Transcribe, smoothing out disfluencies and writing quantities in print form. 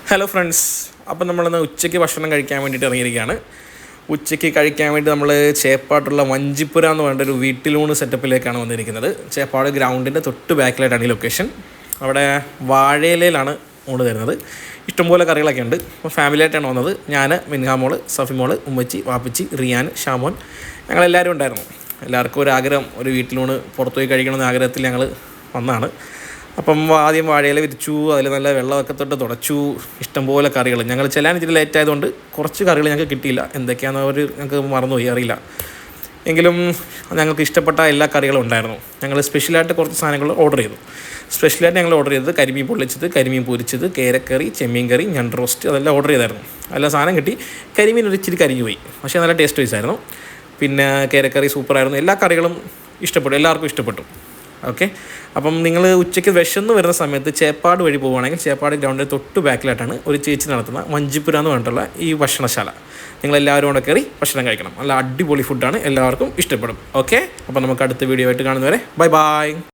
Hello friends, അപ്പം നമ്മളിന്ന് ഉച്ചയ്ക്ക് ഭക്ഷണം കഴിക്കാൻ വേണ്ടിയിട്ട് ഇറങ്ങിയിരിക്കുകയാണ്. ഉച്ചയ്ക്ക് കഴിക്കാൻ വേണ്ടി നമ്മൾ ചേപ്പാട്ടുള്ള വഞ്ചിപ്പുര എന്ന് പറഞ്ഞൊരു വീട്ടിലൂണ് സെറ്റപ്പിലേക്കാണ് വന്നിരിക്കുന്നത്. ചേപ്പാട് ഗ്രൗണ്ടിൻ്റെ തൊട്ട് ബാക്കിലായിട്ടാണ് ഈ ലൊക്കേഷൻ. അവിടെ വാഴയിലയിലാണ് ഊണ് തരുന്നത്. ഇഷ്ടംപോലെ കറികളൊക്കെ ഉണ്ട്. അപ്പോൾ ഫാമിലിയായിട്ടാണ് വന്നത്. ഞാൻ, മിൻഹാമോള്, സഫിമോള്, ഉമ്മച്ചി, വാപ്പിച്ചി, റിയാൻ, ഷാമോൻ, ഞങ്ങളെല്ലാവരും ഉണ്ടായിരുന്നു. എല്ലാവർക്കും ഒരു ആഗ്രഹം, ഒരു വീട്ടിലൂണ് പുറത്തു പോയി കഴിക്കണമെന്ന ആഗ്രഹത്തിൽ ഞങ്ങൾ വന്നതാണ്. അപ്പം ആദ്യം വാഴയില വിരിച്ചു, അതിൽ നല്ല വെള്ളമൊക്കെ തൊട്ട് തുടച്ചു. ഇഷ്ടംപോലെ കറികൾ. ഞങ്ങൾ ചെല്ലാൻ ഇച്ചിരി ലേറ്റ് ആയതുകൊണ്ട് കുറച്ച് കറികൾ ഞങ്ങൾക്ക് കിട്ടിയില്ല. എന്തൊക്കെയാണെന്ന് അവർ ഞങ്ങൾക്ക് മറന്നുപോയി, അറിയില്ല. എങ്കിലും ഞങ്ങൾക്ക് ഇഷ്ടപ്പെട്ട എല്ലാ കറികളും ഉണ്ടായിരുന്നു. ഞങ്ങൾ സ്പെഷ്യലായിട്ട് കുറച്ച് സാധനങ്ങൾ ഓർഡർ ചെയ്തു. സ്പെഷ്യലായിട്ട് ഞങ്ങൾ ഓർഡർ ചെയ്തത് കരിമീൻ പൊള്ളിച്ചത്, കരിമീൻ പൊരിച്ചത്, കേരക്കറി, ചെമ്മീൻ കറി, ഞണ്ട് റോസ്റ്റ്, അതെല്ലാം ഓർഡർ ചെയ്തായിരുന്നു. എല്ലാ സാധനം കിട്ടി. കരിമീൻ ഒരു ഇച്ചിരി കരിഞ്ഞു പോയി, പക്ഷേ നല്ല ടേസ്റ്റ് വൈസ് ആയിരുന്നു. പിന്നെ കേരക്കറി സൂപ്പറായിരുന്നു. എല്ലാ കറികളും ഇഷ്ടപ്പെട്ടു, എല്ലാവർക്കും ഇഷ്ടപ്പെട്ടു. ഓക്കെ, അപ്പം നിങ്ങൾ ഉച്ചയ്ക്ക് വിശന്ന് വരുന്ന സമയത്ത് ചേപ്പാട് വഴി പോവുകയാണെങ്കിൽ ചേപ്പാട് ഗ്രൗണ്ടിൻ്റെ തൊട്ട് ബാക്കിലായിട്ടാണ് ഒരു ചേച്ചി നടത്തുന്ന വഞ്ചിപ്പുര എന്ന് പറഞ്ഞിട്ടുള്ള ഈ ഭക്ഷണശാല. നിങ്ങളെല്ലാവരും കൂടെ കയറി ഭക്ഷണം കഴിക്കണം. നല്ല അടിപൊളി ഫുഡാണ്, എല്ലാവർക്കും ഇഷ്ടപ്പെടും. ഓക്കെ, അപ്പം നമുക്ക് അടുത്ത വീഡിയോ ആയിട്ട് കാണുന്നവരെ ബൈ ബൈ.